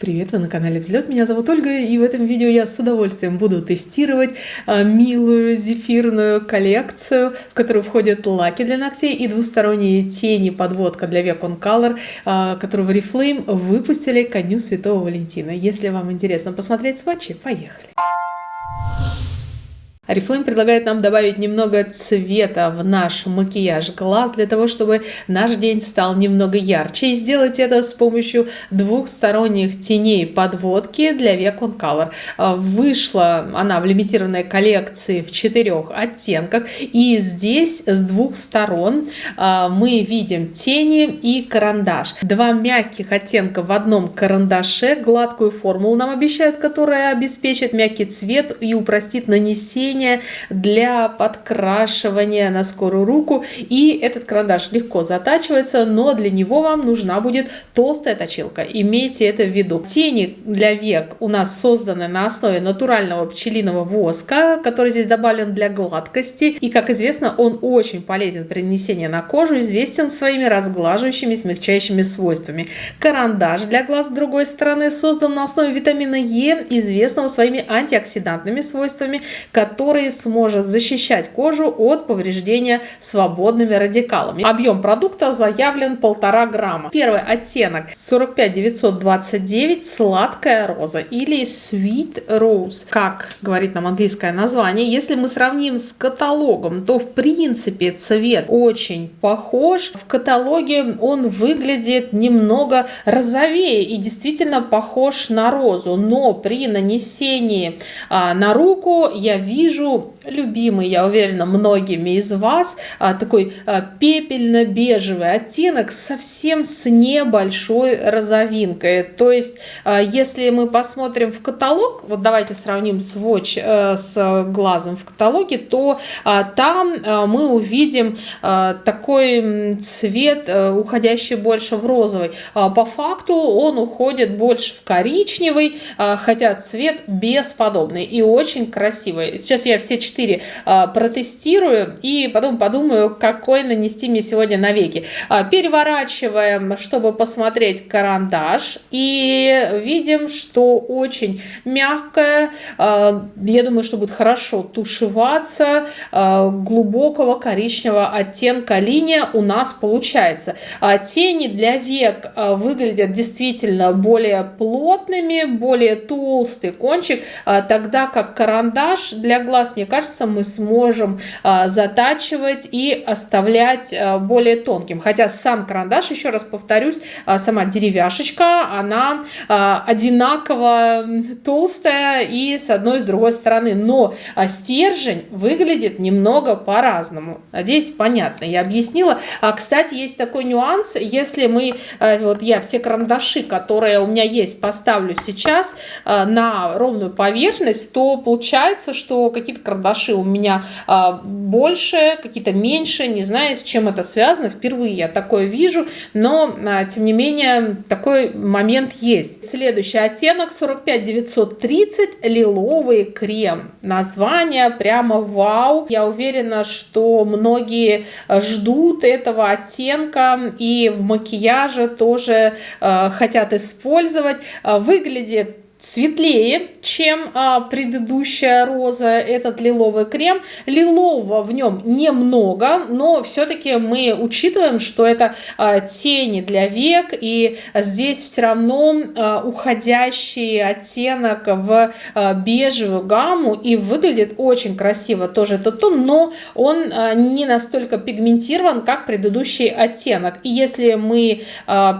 Привет, вы на канале Взлет, меня зовут Ольга, и в этом видео я с удовольствием буду тестировать милую зефирную коллекцию, в которую входят лаки для ногтей и двусторонние тени подводка для век On Color, которую в Oriflame выпустили ко дню Святого Валентина. Если вам интересно посмотреть сводчи, поехали! Oriflame предлагает нам добавить немного цвета в наш макияж глаз для того, чтобы наш день стал немного ярче. И сделать это с помощью двухсторонних теней подводки для век On Color. Вышла она в лимитированной коллекции в 4 оттенках. И здесь с двух сторон мы видим тени и карандаш. 2 мягких оттенка в одном карандаше. Гладкую формулу нам обещают, которая обеспечит мягкий цвет и упростит нанесение для подкрашивания на скорую руку. И этот карандаш легко затачивается, но для него вам нужна будет толстая точилка. Имейте это в виду. Тени для век у нас созданы на основе натурального пчелиного воска, который здесь добавлен для гладкости. И, как известно, он очень полезен при нанесении на кожу, известен своими разглаживающими, смягчающими свойствами. Карандаш для глаз, с другой стороны, создан на основе витамина Е, известного своими антиоксидантными свойствами, который сможет защищать кожу от повреждения свободными радикалами. Объем продукта заявлен 1,5 грамма. Первый оттенок 45929, сладкая роза или Sweet Rose, как говорит нам английское название. Если мы сравним с каталогом, то в принципе цвет очень похож. В каталоге он выглядит немного розовее и действительно похож на розу, но при нанесении на руку я вижу любимый, я уверена, многими из вас, такой пепельно-бежевый оттенок совсем с небольшой розовинкой. То есть, если мы посмотрим в каталог, вот давайте сравним сводч с глазом в каталоге, то там мы увидим такой цвет, уходящий больше в розовый. По факту он уходит больше в коричневый, хотя цвет бесподобный и очень красивый. Сейчас я все 4 протестирую и потом подумаю, какой нанести мне сегодня на веки. Переворачиваем, чтобы посмотреть карандаш, и видим, что очень мягкая. Я думаю, что будет хорошо тушеваться. Глубокого коричневого оттенка линия у нас получается. Тени для век выглядят действительно более плотными, более толстый кончик, тогда как карандаш для глаз, мне кажется, мы сможем затачивать и оставлять более тонким. Хотя сам карандаш, еще раз повторюсь, сама деревяшечка, она одинаково толстая и с одной и с другой стороны. Но стержень выглядит немного по-разному. Надеюсь, понятно, я объяснила. Кстати, есть такой нюанс. Если мы, вот я все карандаши, которые у меня есть, поставлю сейчас на ровную поверхность, то получается, что какие-то карандаши у меня больше, какие-то меньше, не знаю, с чем это связано, впервые я такое вижу, но тем не менее такой момент есть. Следующий оттенок 45930, лиловый крем. Название прямо вау. Я уверена, что многие ждут этого оттенка и в макияже тоже хотят использовать. Выглядит светлее, чем предыдущая роза, этот лиловый крем. Лилового в нем немного, но все-таки мы учитываем, что это тени для век, и здесь все равно уходящий оттенок в бежевую гамму, и выглядит очень красиво тоже этот тон, но он не настолько пигментирован, как предыдущий оттенок. И если мы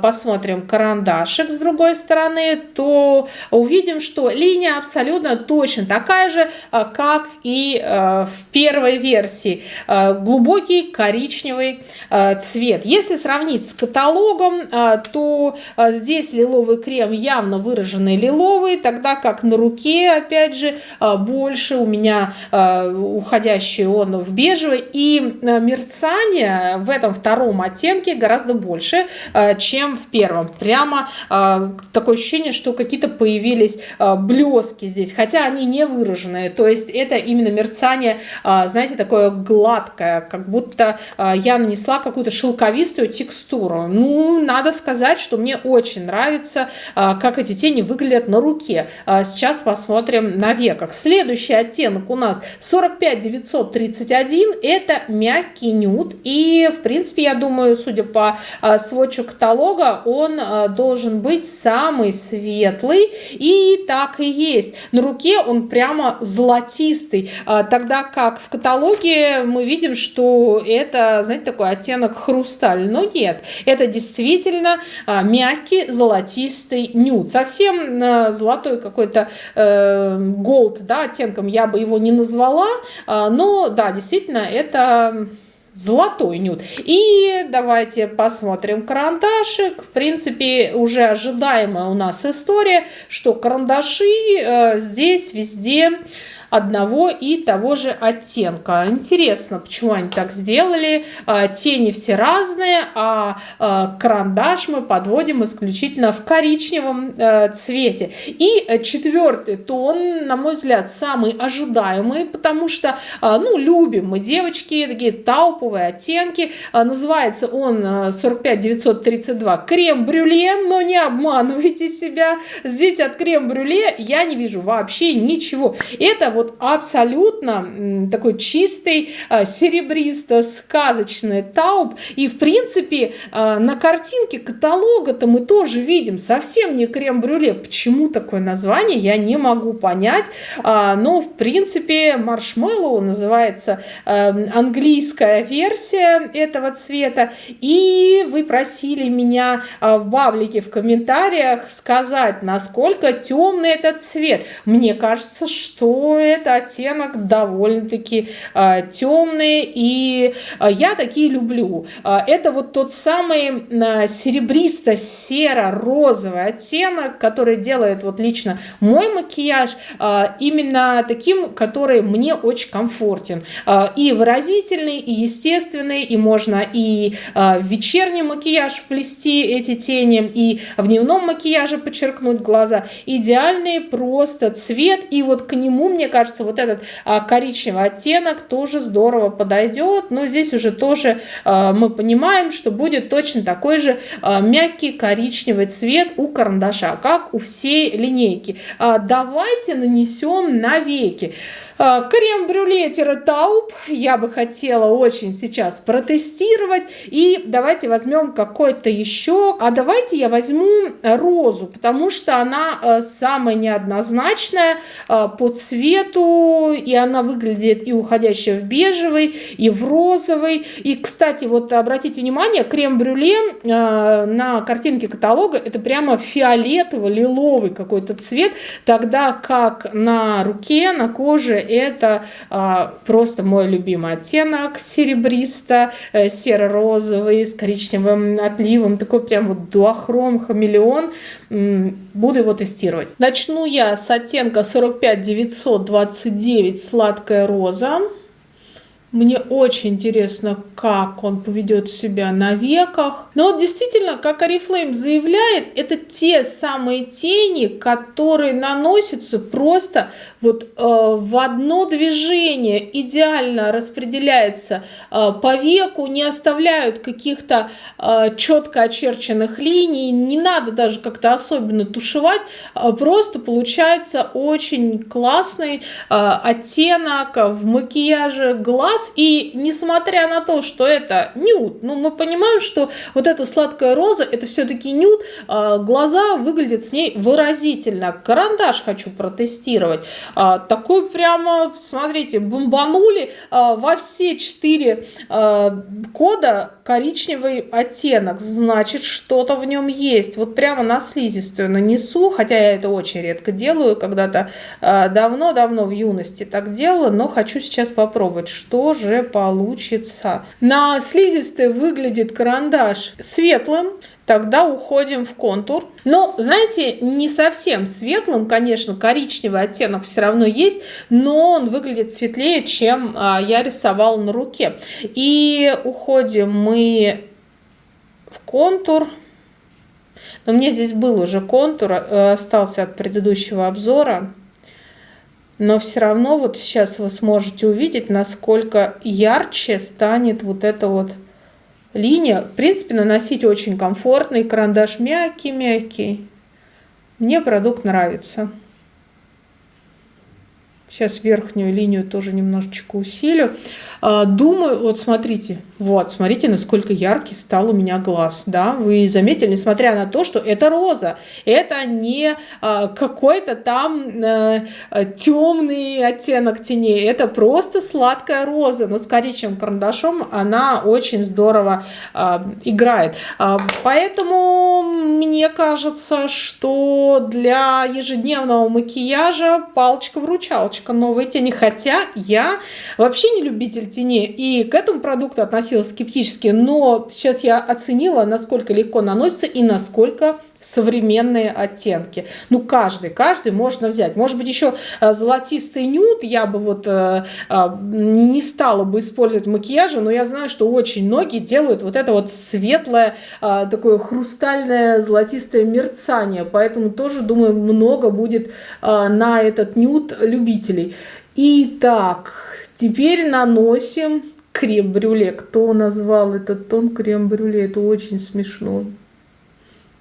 посмотрим карандашик с другой стороны, то увидим, что линия абсолютно точно такая же, как и в первой версии. Глубокий коричневый цвет. Если сравнить с каталогом, то здесь лиловый крем явно выраженный лиловый, тогда как на руке, опять же, больше у меня уходящий он в бежевый. И мерцание в этом втором оттенке гораздо больше, чем в первом. Прямо такое ощущение, что какие-то появились появились блески здесь, хотя они не выраженные, то есть это именно мерцание, знаете, такое гладкое, как будто я нанесла какую-то шелковистую текстуру. Ну, надо сказать, что мне очень нравится, как эти тени выглядят на руке. Сейчас посмотрим на веках. Следующий оттенок у нас 45931, это мягкий нюд, и в принципе, я думаю, судя по сводчу каталога, он должен быть самый светлый, и так и есть. На руке он прямо золотистый, тогда как в каталоге мы видим, что это, знаете, такой оттенок хрусталь, но нет, это действительно мягкий золотистый нюд, совсем золотой какой-то голд, да, оттенком я бы его не назвала, но да, действительно, это золотой нюд. И давайте посмотрим карандашик. В принципе, уже ожидаемая у нас история, что карандаши здесь везде одного и того же оттенка. Интересно, почему они так сделали. Тени все разные, а карандаш мы подводим исключительно в коричневом цвете. И четвертый тон, на мой взгляд, самый ожидаемый, потому что, ну, любим мы, девочки, такие тауповые оттенки. Называется он 45932 крем-брюле, но не обманывайте себя. Здесь от крем-брюле я не вижу вообще ничего. Это вот абсолютно такой чистый, серебристо-сказочный тауп. И, в принципе, на картинке каталога-то мы тоже видим совсем не крем-брюле. Почему такое название, я не могу понять. Но, в принципе, маршмеллоу называется английская версия этого цвета. И вы просили меня в баблике в комментариях сказать, насколько темный этот цвет. Мне кажется, что это оттенок довольно-таки темный, и я такие люблю. Это вот тот самый серебристо-серо-розовый оттенок, который делает вот лично мой макияж именно таким, который мне очень комфортен. И выразительный, и естественный, и можно и в вечерний макияж вплести эти тени, и в дневном макияже подчеркнуть глаза. Идеальный просто цвет, и вот к нему, мне кажется, вот этот коричневый оттенок тоже здорово подойдет, но здесь уже тоже мы понимаем, что будет точно такой же мягкий коричневый цвет у карандаша, как у всей линейки. Давайте нанесем на веки. Крем-брюле тауп я бы хотела очень сейчас протестировать. И давайте возьмем какой-то еще. А давайте я возьму розу, потому что она самая неоднозначная по цвету. И она выглядит и уходящая в бежевый, и в розовый. И, кстати, вот обратите внимание, крем-брюле на картинке каталога это прямо фиолетово-лиловый какой-то цвет. Тогда как на руке, на коже это просто мой любимый оттенок, серебристо-серо-розовый с коричневым отливом, такой прям вот дуохром, хамелеон. Буду его тестировать. Начну я с оттенка 45929 сладкая роза. Мне очень интересно, как он поведет себя на веках. Но вот действительно, как Oriflame заявляет, это те самые тени, которые наносятся просто вот в одно движение, идеально распределяется по веку, не оставляют каких-то четко очерченных линий, не надо даже как-то особенно тушевать, просто получается очень классный оттенок в макияже глаз. И несмотря на то, что это нюд, но мы понимаем, что вот эта сладкая роза, это все-таки нюд, глаза выглядят с ней выразительно. Карандаш хочу протестировать. Такой прямо, смотрите, бомбанули во все 4 кода коричневый оттенок. Значит, что-то в нем есть. Вот прямо на слизистую нанесу, хотя я это очень редко делаю, когда-то давно-давно в юности так делала, но хочу сейчас попробовать, что же получится. На слизистой выглядит карандаш светлым, тогда уходим в контур. Но, знаете, не совсем светлым, конечно, коричневый оттенок все равно есть, но он выглядит светлее, чем я рисовала на руке. И уходим мы в контур. Но мне здесь был уже контур, остался от предыдущего обзора. Но все равно вот сейчас вы сможете увидеть, насколько ярче станет вот эта вот линия. В принципе, наносить очень комфортно, и карандаш мягкий-мягкий. Мне продукт нравится. Сейчас верхнюю линию тоже немножечко усилю. Думаю, вот смотрите, насколько яркий стал у меня глаз. Да? Вы заметили, несмотря на то, что это роза, это не какой-то там темный оттенок теней, это просто сладкая роза, но с коричневым карандашом она очень здорово играет. Поэтому мне кажется, что для ежедневного макияжа палочка-выручалочка. Новые тени, хотя я вообще не любитель теней и к этому продукту относилась скептически, но сейчас я оценила, насколько легко наносится и насколько современные оттенки. Ну, каждый можно взять. Может быть, еще золотистый нюд я бы вот не стала бы использовать в макияже, но я знаю, что очень многие делают вот это вот светлое, такое хрустальное золотистое мерцание, поэтому тоже, думаю, много будет на этот нюд любителей. Итак, теперь наносим крем-брюле. Кто назвал этот тон крем-брюле? Это очень смешно.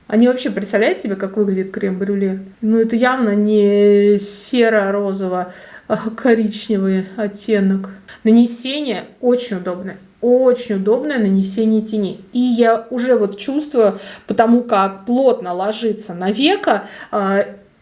Они вообще представляют себе, как выглядит крем-брюле? Ну, это явно не серо-розово, а коричневый оттенок. Нанесение очень удобное. Очень удобное нанесение теней. И я уже вот чувствую, потому как плотно ложится на веко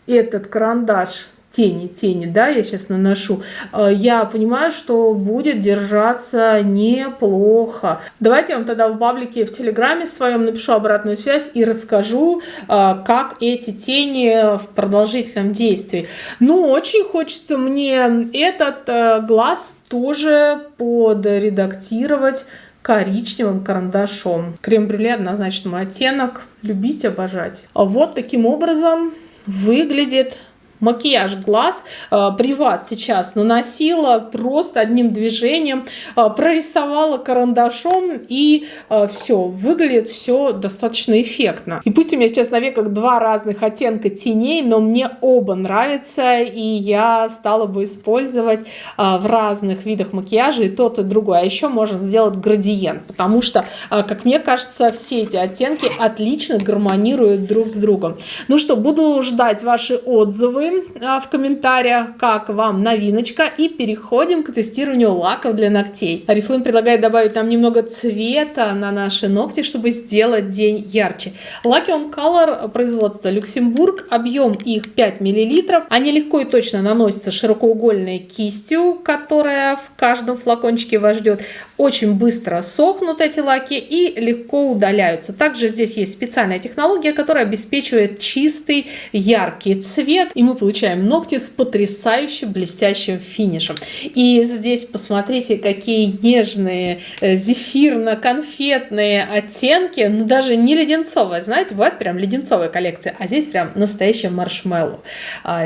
этот карандаш, тени, да, я сейчас наношу, я понимаю, что будет держаться неплохо. Давайте я вам тогда в паблике в Телеграме своем напишу обратную связь и расскажу, как эти тени в продолжительном действии. Ну, очень хочется мне этот глаз тоже подредактировать коричневым карандашом. Крем-брюле однозначно мой оттенок. Любить, обожать. Вот таким образом выглядит макияж глаз. При вас сейчас наносила просто одним движением, прорисовала карандашом, и все, выглядит все достаточно эффектно. И пусть у меня сейчас на веках два разных оттенка теней, но мне оба нравятся, и я стала бы использовать в разных видах макияжа и тот, и другой. А еще можно сделать градиент, потому что, как мне кажется, все эти оттенки отлично гармонируют друг с другом. Ну что, буду ждать ваши отзывы в комментариях, как вам новиночка, и переходим к тестированию лаков для ногтей. Oriflame предлагает добавить нам немного цвета на наши ногти, чтобы сделать день ярче. Лаки On Color производства Люксембург, объем их 5 мл. Они легко и точно наносятся широкоугольной кистью, которая в каждом флакончике вас ждет. Очень быстро сохнут эти лаки и легко удаляются. Также здесь есть специальная технология, которая обеспечивает чистый яркий цвет, и мы получаем ногти с потрясающе блестящим финишем. И здесь посмотрите, какие нежные зефирно-конфетные оттенки, ну даже не леденцовые, знаете, бывает прям леденцовая коллекция, а здесь прям настоящий маршмеллоу,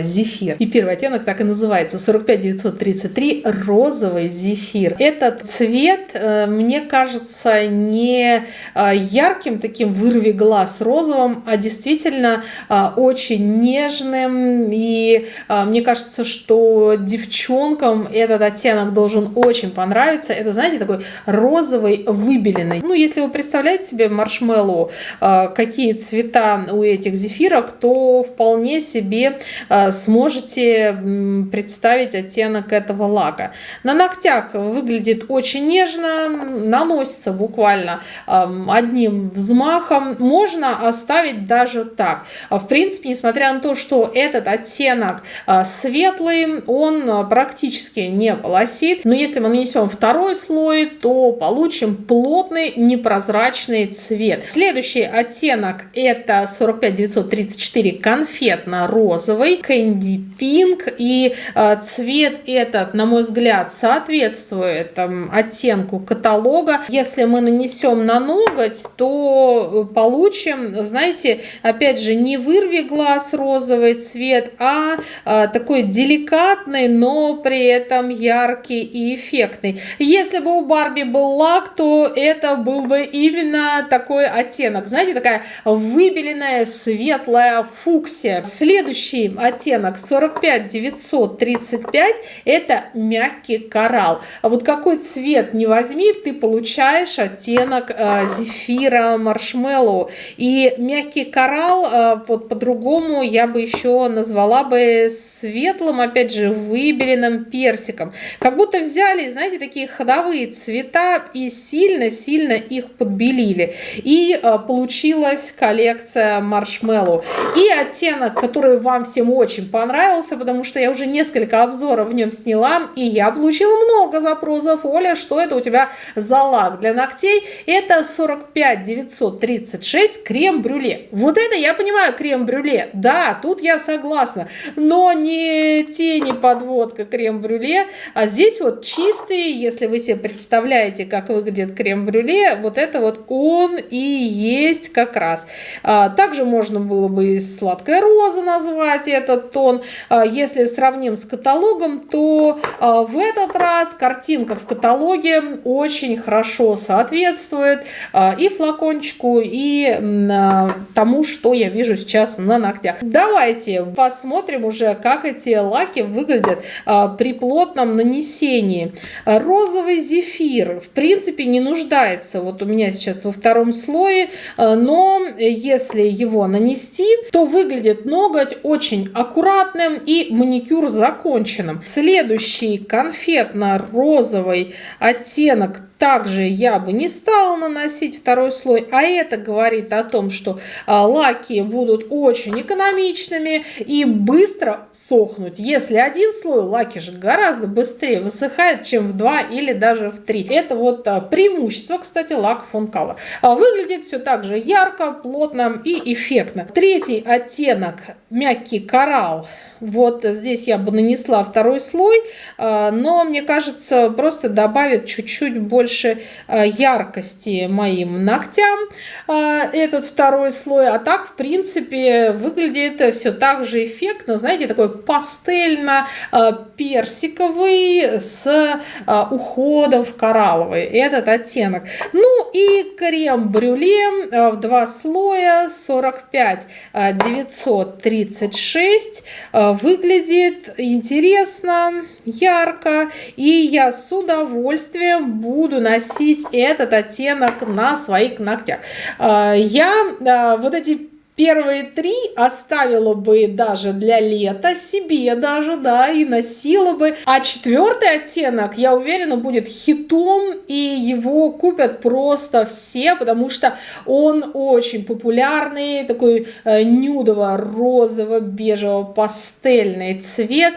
зефир. И первый оттенок так и называется, 45933 розовый зефир. Этот цвет, мне кажется, не ярким таким вырви глаз розовым, а действительно очень нежным. И мне кажется, что девчонкам этот оттенок должен очень понравиться. Это, знаете, такой розовый выбеленный. Ну, если вы представляете себе маршмеллоу, какие цвета у этих зефирок, то вполне себе сможете представить оттенок этого лака. На ногтях выглядит очень нежно, наносится буквально одним взмахом. Можно оставить даже так. В принципе, несмотря на то, что этот оттенок светлый, он практически не полосит. Но если мы нанесем второй слой, то получим плотный непрозрачный цвет. Следующий оттенок это 45934 конфетно-розовый Candy Pink. И цвет этот, на мой взгляд, соответствует оттенку каталога. Если мы нанесем на ноготь, то получим, знаете, опять же, не вырви глаз розовый цвет, такой деликатный, но при этом яркий и эффектный. Если бы у Барби был лак, то это был бы именно такой оттенок. Знаете, такая выбеленная светлая фуксия. Следующий оттенок 45935 это мягкий коралл. А вот какой цвет не возьми, ты получаешь оттенок зефира маршмеллоу. И мягкий коралл, вот по-другому я бы еще назвала бы светлым, опять же, выбеленным персиком. Как будто взяли, знаете, такие ходовые цвета и сильно-сильно их подбелили. И получилась коллекция маршмеллоу. И оттенок, который вам всем очень понравился, потому что я уже несколько обзоров в нем сняла, и я получила много запросов. Оля, что это у тебя за лак для ногтей? Это 45936 крем-брюле. Вот это я понимаю, крем-брюле. Да, тут я согласна. Но не тени подводка крем-брюле, а здесь вот чистый, если вы себе представляете, как выглядит крем-брюле, вот это вот он и есть как раз. Также можно было бы и сладкая роза назвать этот тон. Если сравним с каталогом, то в этот раз картинка в каталоге очень хорошо соответствует и флакончику, и тому, что я вижу сейчас на ногтях. Давайте посмотрим уже, как эти лаки выглядят при плотном нанесении. Розовый зефир в принципе не нуждается. Вот у меня сейчас во втором слое, но если его нанести, то выглядит ноготь очень аккуратным и маникюр законченным. Следующий конфетно-розовый оттенок также я бы не стала наносить второй слой, а это говорит о том, что лаки будут очень экономичными и быстро сохнуть. Если один слой, лаки же гораздо быстрее высыхает, чем в 2 или даже в 3. Это вот преимущество, кстати, лаков On Color. Выглядит все так же ярко, плотно и эффектно. Третий оттенок мягкий коралл. Вот здесь я бы нанесла второй слой, но мне кажется, просто добавит чуть-чуть больше яркости моим ногтям этот второй слой. А так, в принципе, выглядит все так же эффектно. Знаете, такой пастельно-персиковый с уходом в коралловый этот оттенок. Ну и крем-брюле в 2 слоя 45936 выглядит интересно, ярко, и я с удовольствием буду носить этот оттенок на своих ногтях. Я вот эти первые 3 оставила бы даже для лета себе даже, да, и носила бы. А 4-й оттенок, я уверена, будет хитом, и его купят просто все, потому что он очень популярный, такой нюдово-розово-бежево-пастельный цвет,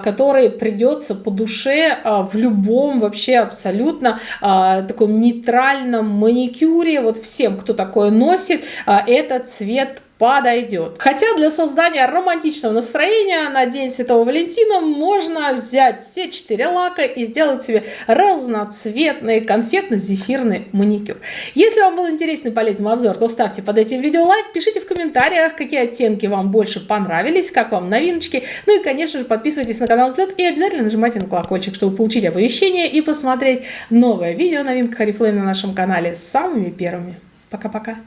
который придется по душе в любом вообще абсолютно таком нейтральном маникюре. Вот всем, кто такое носит, этот цвет подойдет. Хотя для создания романтичного настроения на День Святого Валентина можно взять все 4 лака и сделать себе разноцветный конфетно-зефирный маникюр. Если вам был интересный и полезный мой обзор, то ставьте под этим видео лайк, пишите в комментариях, какие оттенки вам больше понравились, как вам новиночки. Ну и, конечно же, подписывайтесь на канал Взлет и обязательно нажимайте на колокольчик, чтобы получить оповещения и посмотреть новое видео новинка Oriflame на нашем канале с самыми первыми. Пока-пока!